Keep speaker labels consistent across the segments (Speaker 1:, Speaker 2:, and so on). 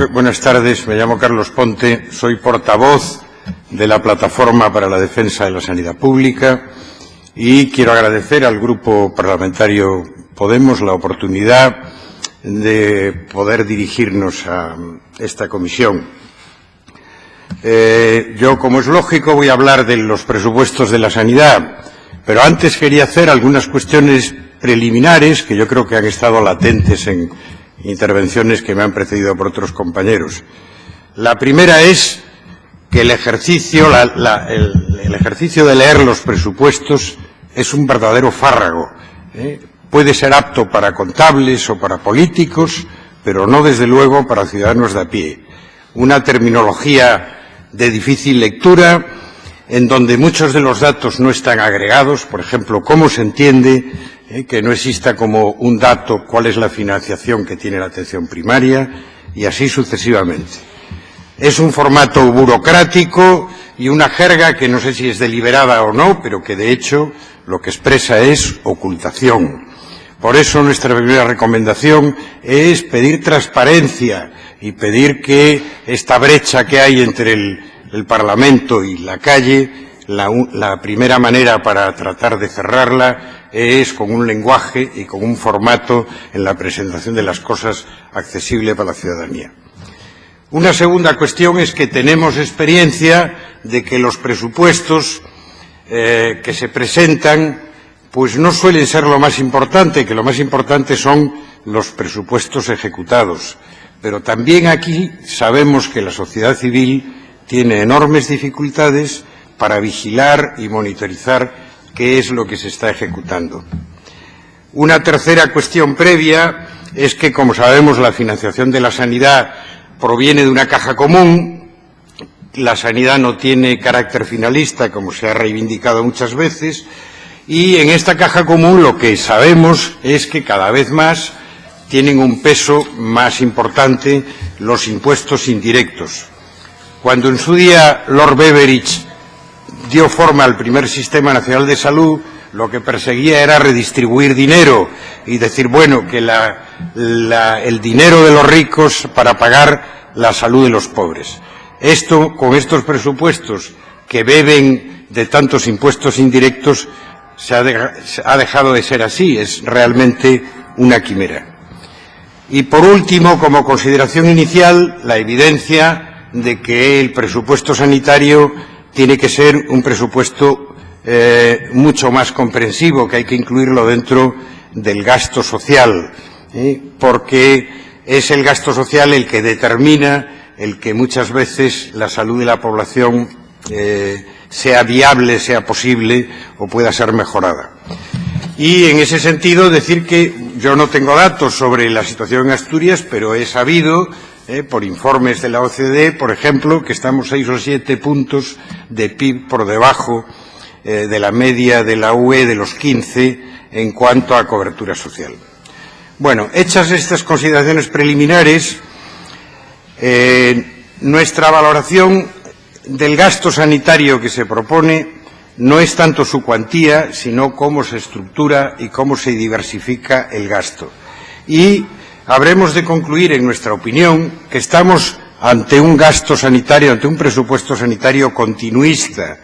Speaker 1: Buenas tardes, me llamo Carlos Ponte, soy portavoz de la Plataforma para la Defensa de la Sanidad Pública y quiero agradecer al Grupo Parlamentario Podemos la oportunidad de poder dirigirnos a esta comisión. Yo, como es lógico, voy a hablar de los presupuestos de la sanidad, pero antes quería hacer algunas cuestiones preliminares que yo creo que han estado latentes en intervenciones que me han precedido por otros compañeros. La primera es que el ejercicio de leer los presupuestos es un verdadero fárrago. Puede ser apto para contables o para políticos, pero no, desde luego, para ciudadanos de a pie. Una terminología de difícil lectura, en donde muchos de los datos no están agregados. Por ejemplo, ¿cómo se entiende que no exista como un dato cuál es la financiación que tiene la atención primaria? Y así sucesivamente. Es un formato burocrático y una jerga que no sé si es deliberada o no, pero que de hecho lo que expresa es ocultación. Por eso nuestra primera recomendación es pedir transparencia y pedir que esta brecha que hay entre el Parlamento y la calle, la primera manera para tratar de cerrarla es con un lenguaje y con un formato en la presentación de las cosas accesible para la ciudadanía. Una segunda cuestión es que tenemos experiencia de que los presupuestos que se presentan pues no suelen ser lo más importante, que lo más importante son los presupuestos ejecutados. Pero también aquí sabemos que la sociedad civil tiene enormes dificultades para vigilar y monitorizar qué es lo que se está ejecutando. Una tercera cuestión previa es que, como sabemos, la financiación de la sanidad proviene de una caja común. La sanidad no tiene carácter finalista, como se ha reivindicado muchas veces, y en esta caja común lo que sabemos es que cada vez más tienen un peso más importante los impuestos indirectos. Cuando en su día Lord Beveridge dio forma al primer Sistema Nacional de Salud, lo que perseguía era redistribuir dinero y decir, bueno, que el dinero de los ricos para pagar la salud de los pobres. Esto, con estos presupuestos que beben de tantos impuestos indirectos, ha dejado de ser así, es realmente una quimera. Y por último, como consideración inicial, la evidencia de que el presupuesto sanitario tiene que ser un presupuesto mucho más comprensivo, que hay que incluirlo dentro del gasto social, porque es el gasto social el que determina el que muchas veces la salud de la población sea viable, sea posible o pueda ser mejorada. Y en ese sentido decir que yo no tengo datos sobre la situación en Asturias, pero he sabido por informes de la OCDE, por ejemplo, que estamos 6 o 7 puntos de PIB por debajo de la media de la UE de los 15 en cuanto a cobertura social. Bueno, hechas estas consideraciones preliminares, nuestra valoración del gasto sanitario que se propone no es tanto su cuantía, sino cómo se estructura y cómo se diversifica el gasto. Y habremos de concluir, en nuestra opinión, que estamos ante un gasto sanitario, ante un presupuesto sanitario continuista.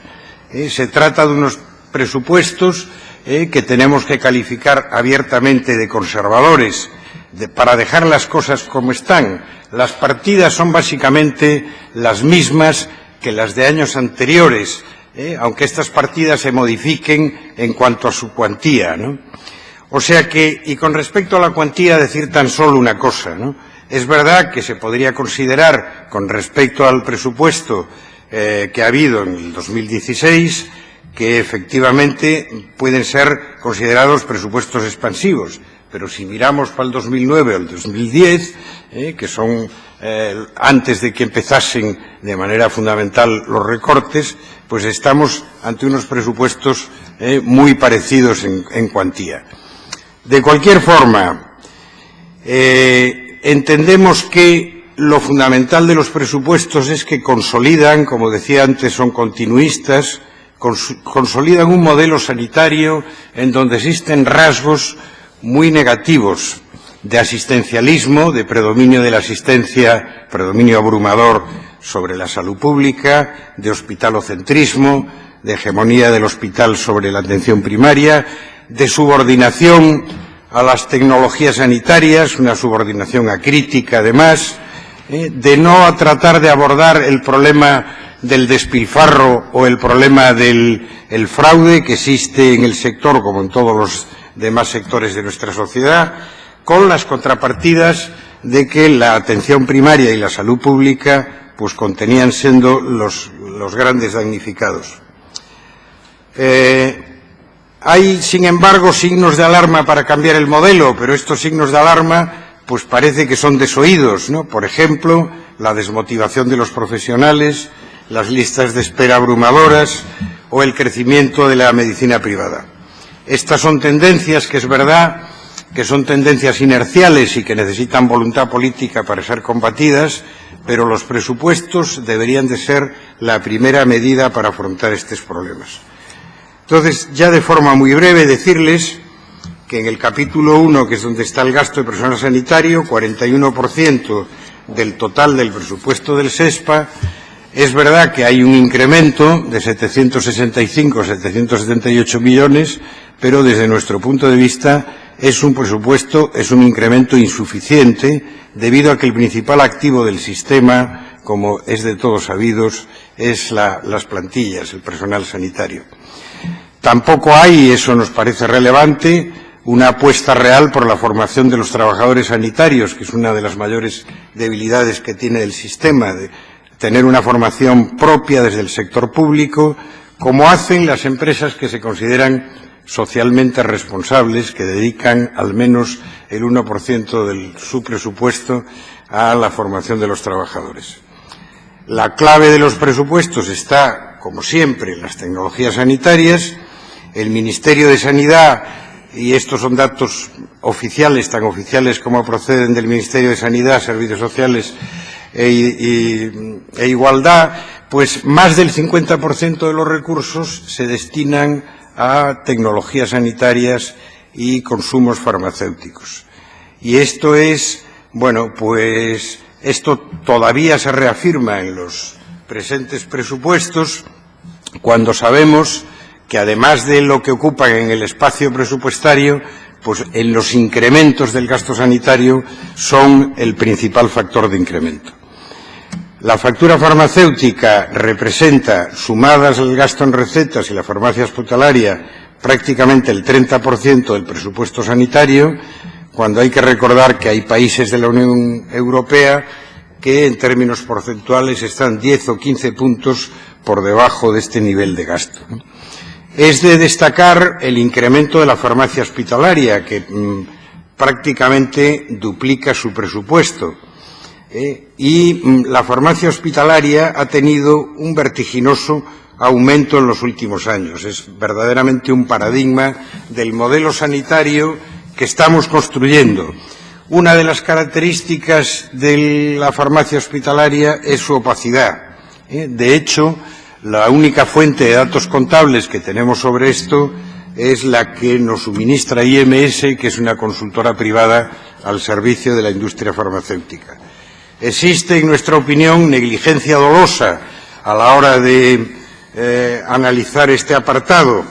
Speaker 1: Se trata de unos presupuestos que tenemos que calificar abiertamente de conservadores, para dejar las cosas como están. Las partidas son básicamente las mismas que las de años anteriores, aunque estas partidas se modifiquen en cuanto a su cuantía, ¿no? O sea que, y con respecto a la cuantía, decir tan solo una cosa, ¿no? Es verdad que se podría considerar, con respecto al presupuesto que ha habido en el 2016, que efectivamente pueden ser considerados presupuestos expansivos, pero si miramos para el 2009 o el 2010, que son antes de que empezasen de manera fundamental los recortes, pues estamos ante unos presupuestos muy parecidos en cuantía. De cualquier forma, entendemos que lo fundamental de los presupuestos es que consolidan, como decía antes, son continuistas, consolidan un modelo sanitario en donde existen rasgos muy negativos de asistencialismo, de predominio de la asistencia, predominio abrumador sobre la salud pública, de hospitalocentrismo, de hegemonía del hospital sobre la atención primaria, de subordinación a las tecnologías sanitarias, una subordinación acrítica además, de no tratar de abordar el problema del despilfarro o el problema del fraude que existe en el sector como en todos los demás sectores de nuestra sociedad, con las contrapartidas de que la atención primaria y la salud pública pues contenían siendo los grandes damnificados. Hay, sin embargo, signos de alarma para cambiar el modelo, pero estos signos de alarma pues parece que son desoídos, ¿no? Por ejemplo, la desmotivación de los profesionales, las listas de espera abrumadoras o el crecimiento de la medicina privada. Estas son tendencias que es verdad que son tendencias inerciales y que necesitan voluntad política para ser combatidas, pero los presupuestos deberían de ser la primera medida para afrontar estos problemas. Entonces, ya de forma muy breve, decirles que en el capítulo 1, que es donde está el gasto de personal sanitario, 41% del total del presupuesto del SESPA, es verdad que hay un incremento de 765 a 778 millones, pero desde nuestro punto de vista es un presupuesto, es un incremento insuficiente, debido a que el principal activo del sistema, como es de todos sabidos, es las plantillas, el personal sanitario. Tampoco hay, y eso nos parece relevante, una apuesta real por la formación de los trabajadores sanitarios, que es una de las mayores debilidades que tiene el sistema, de tener una formación propia desde el sector público, como hacen las empresas que se consideran socialmente responsables, que dedican al menos el 1% de su presupuesto a la formación de los trabajadores. La clave de los presupuestos está, como siempre, en las tecnologías sanitarias. El Ministerio de Sanidad, y estos son datos oficiales, tan oficiales como proceden del Ministerio de Sanidad, Servicios Sociales e Igualdad, pues más del 50% de los recursos se destinan a tecnologías sanitarias y consumos farmacéuticos. Y esto es, bueno, pues esto todavía se reafirma en los presentes presupuestos, cuando sabemos que además de lo que ocupan en el espacio presupuestario, pues en los incrementos del gasto sanitario son el principal factor de incremento. La factura farmacéutica representa, sumadas el gasto en recetas y la farmacia hospitalaria, prácticamente el 30% del presupuesto sanitario, cuando hay que recordar que hay países de la Unión Europea que en términos porcentuales están 10 o 15 puntos por debajo de este nivel de gasto. Es de destacar el incremento de la farmacia hospitalaria, que prácticamente duplica su presupuesto. Y la farmacia hospitalaria ha tenido un vertiginoso aumento en los últimos años. Es verdaderamente un paradigma del modelo sanitario que estamos construyendo. Una de las características de la farmacia hospitalaria es su opacidad. De hecho, la única fuente de datos contables que tenemos sobre esto es la que nos suministra IMS, que es una consultora privada al servicio de la industria farmacéutica. Existe, en nuestra opinión, negligencia dolosa a la hora de analizar este apartado,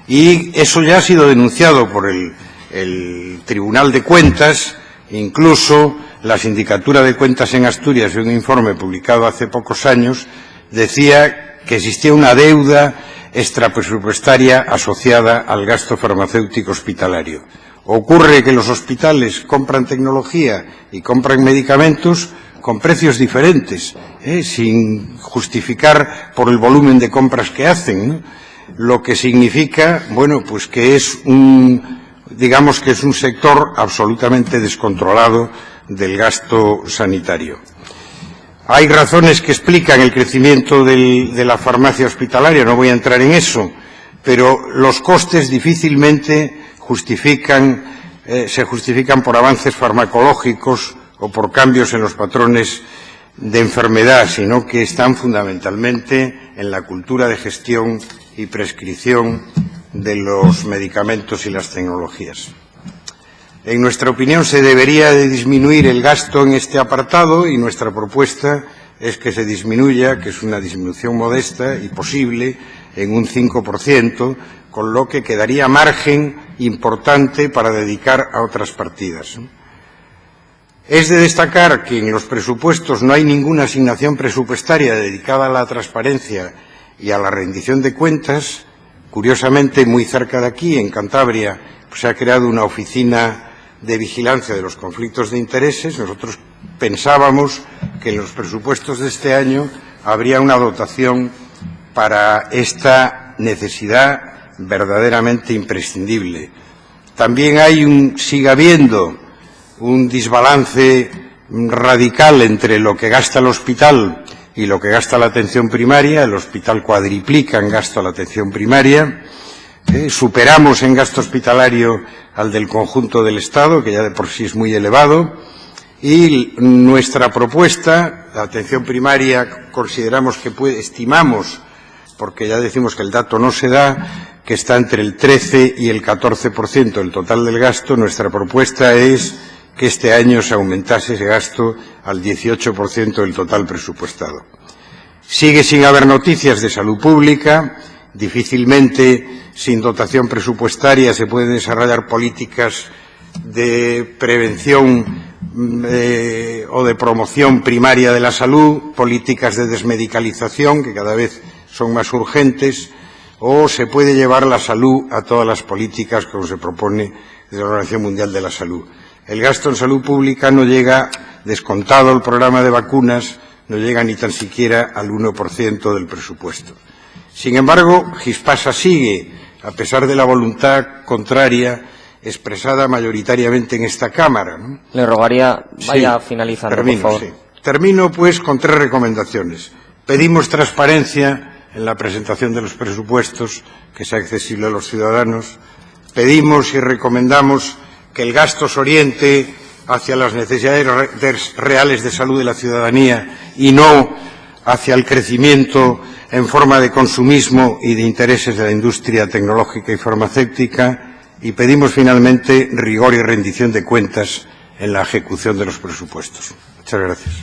Speaker 1: y eso ya ha sido denunciado por el Tribunal de Cuentas. Incluso la Sindicatura de Cuentas en Asturias, en un informe publicado hace pocos años, decía que existía una deuda extrapresupuestaria asociada al gasto farmacéutico hospitalario. Ocurre que los hospitales compran tecnología y compran medicamentos con precios diferentes, sin justificar por el volumen de compras que hacen, ¿no? Lo que significa, bueno, pues que es digamos que es un sector absolutamente descontrolado del gasto sanitario. Hay razones que explican el crecimiento de la farmacia hospitalaria, no voy a entrar en eso, pero los costes difícilmente se justifican por avances farmacológicos o por cambios en los patrones de enfermedad, sino que están fundamentalmente en la cultura de gestión y prescripción de los medicamentos y las tecnologías. En nuestra opinión, se debería de disminuir el gasto en este apartado y nuestra propuesta es que se disminuya, que es una disminución modesta y posible, en un 5%, con lo que quedaría margen importante para dedicar a otras partidas. Es de destacar que en los presupuestos no hay ninguna asignación presupuestaria dedicada a la transparencia y a la rendición de cuentas. Curiosamente, muy cerca de aquí, en Cantabria, se ha creado una oficina de vigilancia de los conflictos de intereses. Nosotros pensábamos que en los presupuestos de este año habría una dotación para esta necesidad verdaderamente imprescindible. También sigue habiendo un desbalance radical entre lo que gasta el hospital y lo que gasta la atención primaria. El hospital cuadriplica en gasto a la atención primaria. Superamos en gasto hospitalario al del conjunto del Estado, que ya de por sí es muy elevado, y nuestra propuesta, la atención primaria, estimamos, porque ya decimos que el dato no se da, que está entre el 13 y el 14% del total del gasto. Nuestra propuesta es que este año se aumentase ese gasto al 18% del total presupuestado. Sigue sin haber noticias de salud pública. Difícilmente, sin dotación presupuestaria, se pueden desarrollar políticas de prevención o de promoción primaria de la salud, políticas de desmedicalización, que cada vez son más urgentes, o se puede llevar la salud a todas las políticas, como se propone desde la Organización Mundial de la Salud. El gasto en salud pública no llega, descontado el programa de vacunas, no llega ni tan siquiera al 1% del presupuesto. Sin embargo, Gispasa sigue, a pesar de la voluntad contraria expresada mayoritariamente en esta Cámara, ¿no?
Speaker 2: Le rogaría vaya finalizando, por favor.
Speaker 1: Sí. Termino, pues, con 3 recomendaciones. Pedimos transparencia en la presentación de los presupuestos, que sea accesible a los ciudadanos. Pedimos y recomendamos que el gasto se oriente hacia las necesidades reales de salud de la ciudadanía y no hacia el crecimiento en forma de consumismo y de intereses de la industria tecnológica y farmacéutica. Y pedimos, finalmente, rigor y rendición de cuentas en la ejecución de los presupuestos. Muchas gracias.